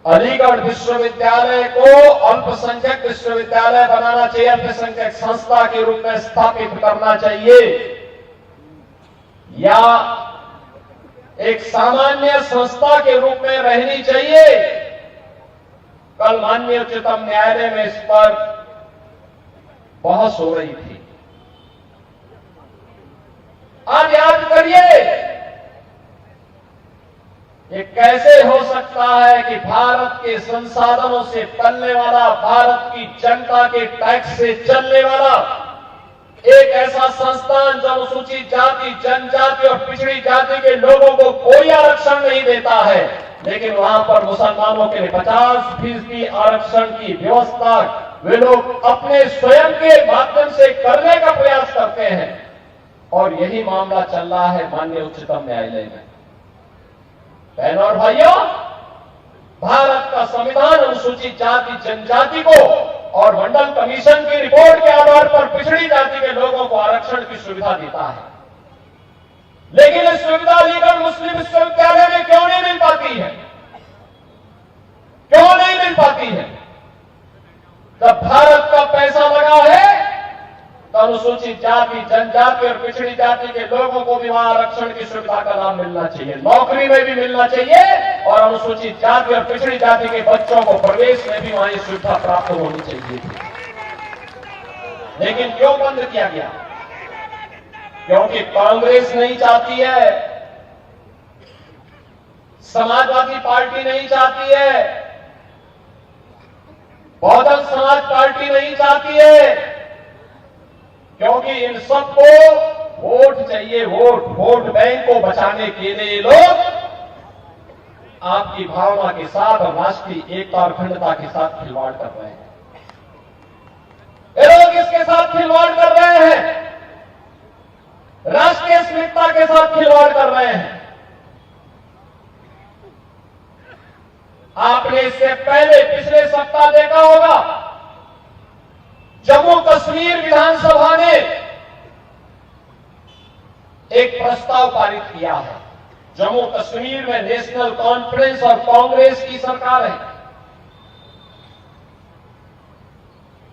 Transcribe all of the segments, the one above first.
अलीगढ़ विश्वविद्यालय को अल्पसंख्यक विश्वविद्यालय बनाना चाहिए, अल्पसंख्यक संस्था के रूप में स्थापित करना चाहिए, या एक सामान्य संस्था के रूप में रहनी चाहिए। कल माननीय उच्चतम न्यायालय में इस पर बहस हो रही थी। आज याद करिए, ये कैसे हो सकता है कि भारत के संसाधनों से पलने वाला, भारत की जनता के टैक्स से चलने वाला एक ऐसा संस्थान जो अनुसूचित जाति, जनजाति और पिछड़ी जाति के लोगों को कोई आरक्षण नहीं देता है, लेकिन वहां पर मुसलमानों के लिए 50% आरक्षण की व्यवस्था वे लोग अपने स्वयं के माध्यम से करने का प्रयास करते हैं। और यही मामला चल रहा है माननीय उच्चतम न्यायालय में। बहनों और भाइयों, भारत का संविधान अनुसूचित जाति, जनजाति को और मंडल कमीशन की रिपोर्ट के आधार पर पिछड़ी जाति के लोगों को आरक्षण की सुविधा देता है, लेकिन इस सुविधा अलीगढ़ मुस्लिम विश्वविद्यालय में क्यों नहीं मिल पाती है? क्यों नहीं मिल पाती है? जब भारत का पैसा लगा है तो अनुसूचित जाति, जनजाति और पिछड़ी जाति के लोगों को भी वहां आरक्षण की सुविधा का लाभ मिलना चाहिए, नौकरी में भी मिलना चाहिए, और अनुसूचित जाति और पिछड़ी जाति के बच्चों को प्रवेश में भी वहां ये सुविधा प्राप्त होनी चाहिए थी। लेकिन क्यों बंद किया गया? क्योंकि कांग्रेस नहीं चाहती है, समाजवादी पार्टी नहीं चाहती है, बहुजन समाज पार्टी नहीं चाहती है, क्योंकि इन सबको वोट चाहिए, वोट बैंक को बचाने के लिए लोग आपकी भावना के साथ और राष्ट्रीय एकता और अखंडता के साथ खिलवाड़ कर रहे हैं। ये लोग इसके साथ खिलवाड़ कर रहे हैं, राष्ट्रीय अस्मिता के साथ खिलवाड़ कर रहे हैं। आपने इससे पहले पिछले सप्ताह देखा होगा, जम्मू कश्मीर विधानसभा ने एक प्रस्ताव पारित किया है। जम्मू कश्मीर में नेशनल कॉन्फ्रेंस और कांग्रेस की सरकार है,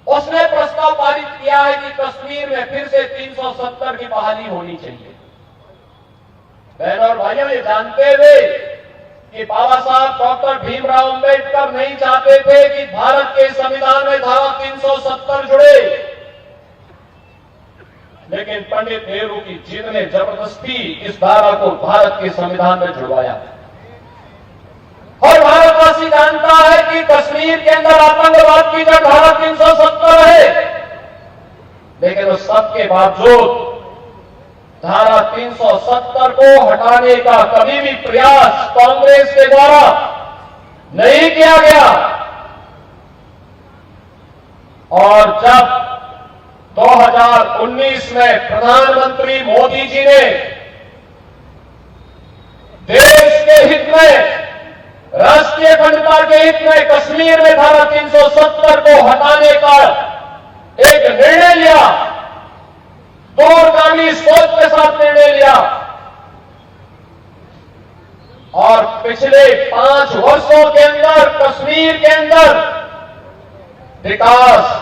उसने प्रस्ताव पारित किया है कि कश्मीर में फिर से 370 की बहाली होनी चाहिए। बहनों और भाइयों, ये जानते हुए कि बाबा साहब डॉक्टर भीमराव अंबेडकर नहीं चाहते थे कि भारत के संविधान में धारा 370 जुड़े, लेकिन पंडित नेहरू की जिद ने जबरदस्ती इस धारा को भारत के संविधान में जुड़वाया। और भारतवासी जानता है कि कश्मीर के अंदर आतंकवाद की जब धारा 370 है, लेकिन उस सब के बावजूद धारा 370 को हटाने का कभी भी प्रयास कांग्रेस के द्वारा नहीं किया गया। और जब 2019 में प्रधानमंत्री मोदी जी ने देश के हित में, राष्ट्रीय अखंडता के हित में कश्मीर में धारा 370 को हटाने का एक निर्णय लिया, दूरगामी सोच के साथ निर्णय लिया, और पिछले 5 वर्षों के अंदर कश्मीर के अंदर विकास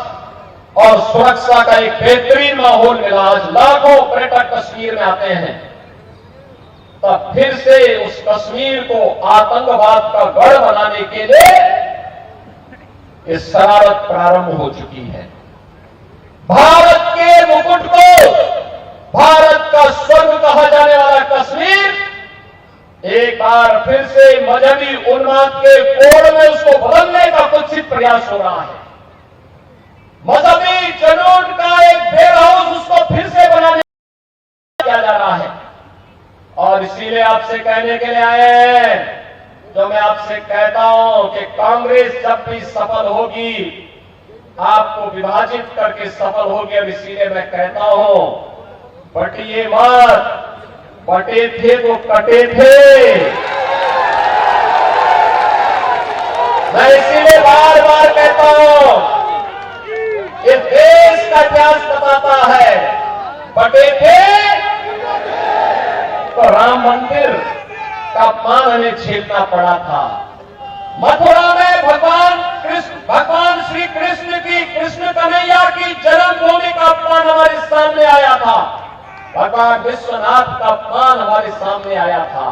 और सुरक्षा का एक बेहतरीन माहौल मिला। आज लाखों पर्यटक कश्मीर में आते हैं। तब फिर से उस कश्मीर को आतंकवाद का गढ़ बनाने के लिए ये शरारत प्रारंभ हो चुकी है। भारत के मुकुट को, भारत का स्वर्ग कहा जाने वाला कश्मीर एक बार फिर से मजहबी उन्माद के कोड़ में उसको बदलने का कुत्सित प्रयास हो रहा है। मजहबी जुनून का एक बेर हाउस उसको फिर से बनाने किया जा रहा है। और इसीलिए आपसे कहने के लिए आए हैं, जो मैं आपसे कहता हूं कि कांग्रेस जब भी सफल होगी आपको विभाजित करके सफल होगी। और इसीलिए मैं कहता हूं, बटिए मत, बटे थे तो कटे थे। मैं इसीलिए बार बार कहता हूं, ये देश का इतिहास बताता है, बटे थे तो राम मंदिर का अपमान हमें झेलना पड़ा था। मथुरा में में भगवान श्री कृष्ण कन्हैया की जन्मभूमि का अपमान हमारे सामने आया था। भगवान विश्वनाथ का अपमान हमारे सामने आया था।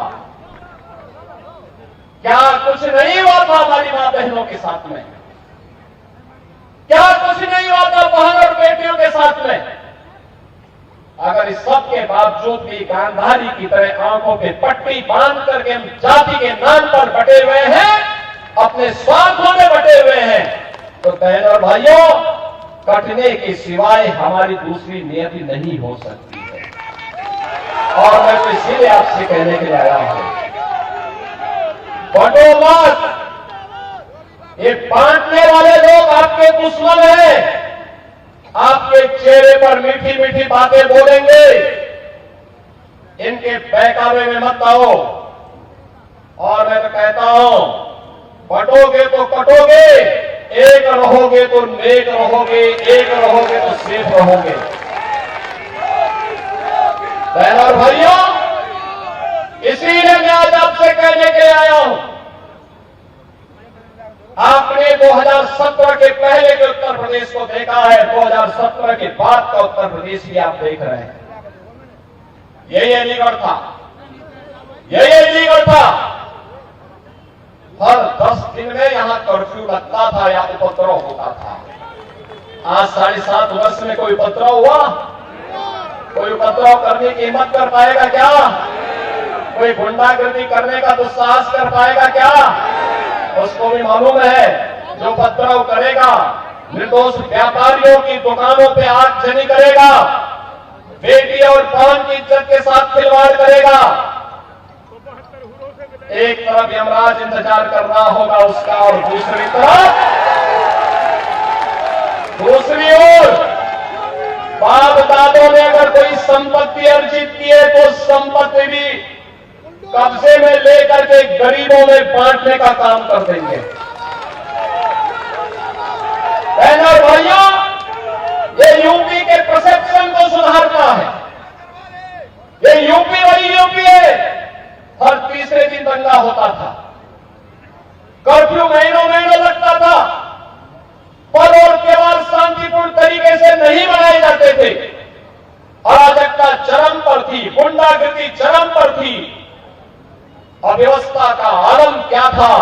क्या कुछ नहीं हुआ था हमारी मां बहनों के साथ में? क्या कुछ नहीं हुआ था बहन और बेटियों के साथ में? अगर इस सब के बावजूद भी गांधारी की तरह आंखों पे पट्टी बांध करके हम जाति के नाम पर बटे हुए हैं, अपने स्वार्थों में बटे हुए हैं, तो बहन और भाइयों, कटने के सिवाय हमारी दूसरी नियति नहीं हो सकती है। और मैं तो इसीलिए आपसे कहने के लिए आया हूं, बटो मत। ये बांटने वाले लोग आपके दुश्मन हैं। आपके चेहरे पर मीठी मीठी बातें बोलेंगे, इनके बहकावे में मत आओ। और मैं तो कहता हूं, बटोगे तो कटोगे, एक रहोगे तो नेक रहोगे, एक रहोगे तो सेफ रहोगे। बहनों और भाइयों, इसीलिए मैं आज आपसे कहने के लिए आया हूं, आपने 2017 के पहले के उत्तर प्रदेश को देखा है, 2017 के बाद का उत्तर प्रदेश भी आप देख रहे हैं। यही अलीगढ़ था, यही अलीगढ़ था। हर 10 दिन में यहां कर्फ्यू लगता था या उपद्रव होता था। आज 7.5 वर्ष में कोई उपद्रव हुआ? कोई उपद्रव करने की हिम्मत कर पाएगा क्या? कोई गुंडागर्दी करने का दुस्साहस कर पाएगा क्या? उसको भी मालूम है, जो उपद्रव करेगा, निर्दोष व्यापारियों की दुकानों पे आगजनी करेगा, बेटी और बहन की इज्जत के साथ खिलवाड़ करेगा। एक तरफ यमराज इंतजार कर रहा होगा उसका, और दूसरी ओर बाप दादों ने अगर कोई संपत्ति अर्जित की है तो संपत्ति भी कब्जे में लेकर के गरीबों में बांटने का काम कर देंगे। बहनों और भाइयों, ये यूपी के परसेप्शन को सुधारता है। ये यूपी वही यूपी है, हर तीसरे दिन दंगा होता था, कर्फ्यू महीनों लगता था, पल और त्योहार शांतिपूर्ण तरीके से नहीं मनाए जाते थे। अराजकता चरम पर थी, गुंडागर्दी चरम पर थी। अव्यवस्था का आलम क्या था,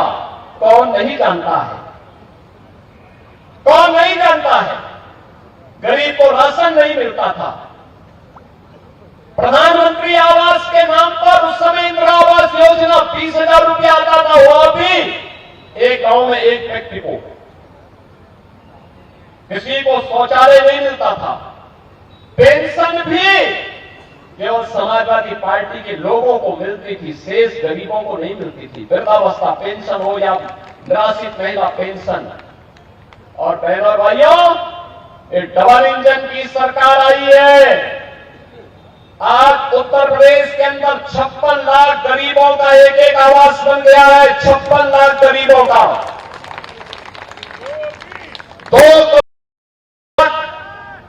कौन नहीं जानता है? कौन नहीं जानता है? गरीब को राशन नहीं मिलता था। प्रधानमंत्री आवास के नाम पर उस समय इंदिरा आवास योजना 20,000 रुपया आता था, वह भी एक गांव में एक व्यक्ति को। किसी को शौचालय नहीं मिलता था। पेंशन भी केवल समाजवादी पार्टी के लोगों को मिलती थी, शेष गरीबों को नहीं मिलती थी। वृद्धावस्था पेंशन हो या निराश्रित महिला पेंशन। और बहनों और भाइयों, ये डबल इंजन की सरकार आई है। आज उत्तर प्रदेश के अंदर 56 लाख गरीबों का एक एक आवास बन गया है। 56 लाख गरीबों का 2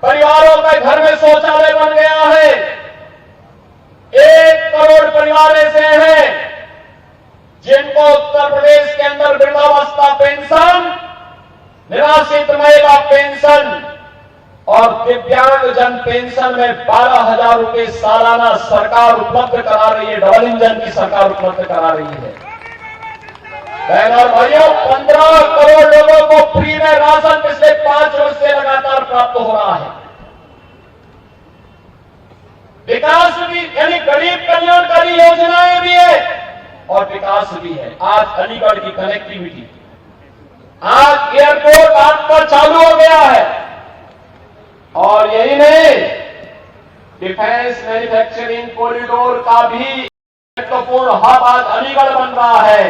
परिवारों के घर में शौचालय बन गया है। 1 करोड़ परिवार ऐसे हैं जिनको उत्तर प्रदेश के अंदर वृद्धावस्था पेंशन, निराश्रित महिला पेंशन और दिव्यांग जन पेंशन में 12,000 रुपए सालाना सरकार उपलब्ध करा रही है। डबल इंजन की सरकार उपलब्ध करा रही है। बहनों और भाइयों, 15 करोड़ लोगों को फ्री में राशन पिछले 5 वर्ष से लगातार प्राप्त हो रहा है। विकास भी, यानी गरीब कल्याणकारी योजनाएं भी है और विकास भी है। आज अलीगढ़ की कनेक्टिविटी, आज एयरपोर्ट आज पर चालू हो गया है। और यही नहीं, डिफेंस मैन्युफैक्चरिंग कॉरिडोर का भी महत्वपूर्ण हब आज अलीगढ़ बन रहा है।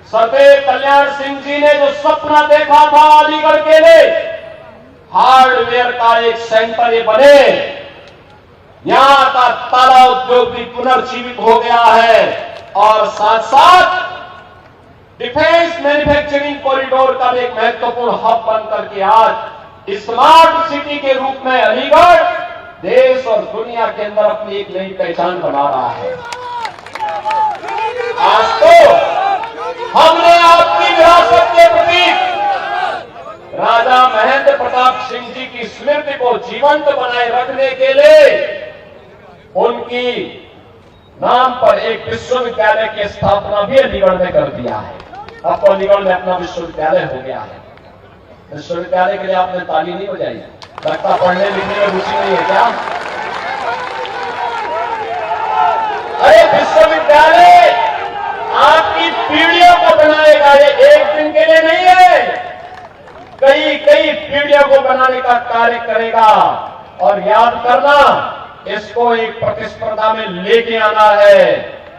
सदैव कल्याण सिंह जी ने जो सपना देखा था अलीगढ़ के लिए, हार्डवेयर का एक सेंटर ये बने, यहां का ताला उद्योग भी पुनर्जीवित हो गया है। और साथ साथ डिफेंस मैन्युफैक्चरिंग कॉरिडोर का भी एक महत्वपूर्ण हब बनकर के आज स्मार्ट सिटी के रूप में अलीगढ़ देश और दुनिया के अंदर अपनी एक नई पहचान बना रहा है। आज तो हमने आपकी विरासत के प्रति राजा महेंद्र प्रताप सिंह जी की स्मृति को जीवंत बनाए रखने के लिए उनकी नाम पर एक विश्वविद्यालय की स्थापना भी अलीगढ़ में कर दिया है। अब तो अलीगढ़ में अपना विश्वविद्यालय हो गया है। विश्वविद्यालय के लिए आपने ताली नहीं बजाई, लगता पढ़ने लिखने में रुचि नहीं है क्या? अरे विश्वविद्यालय आपकी पीढ़ियों को बनाएगा, ये एक दिन के लिए नहीं है, कई कई पीढ़ियों को बनाने का कार्य करेगा। और याद करना, इसको एक प्रतिस्पर्धा में लेके आना है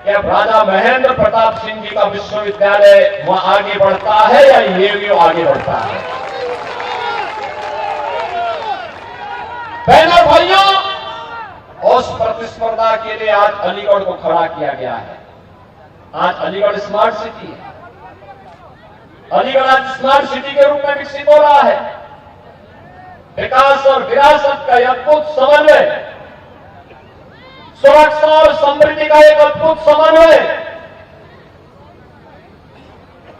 कि अब राजा महेंद्र प्रताप सिंह जी का विश्वविद्यालय वहां आगे बढ़ता है या ये आगे बढ़ता है। बहनों भाइयों, उस प्रतिस्पर्धा के लिए आज अलीगढ़ को खड़ा किया गया है। आज अलीगढ़ स्मार्ट सिटी है। अलीगढ़ आज स्मार्ट सिटी के रूप में विकसित हो रहा है। विकास और विरासत का अद्भुत समन्वय, सुरक्षा और समृद्धि का एक अद्भुत समन्वय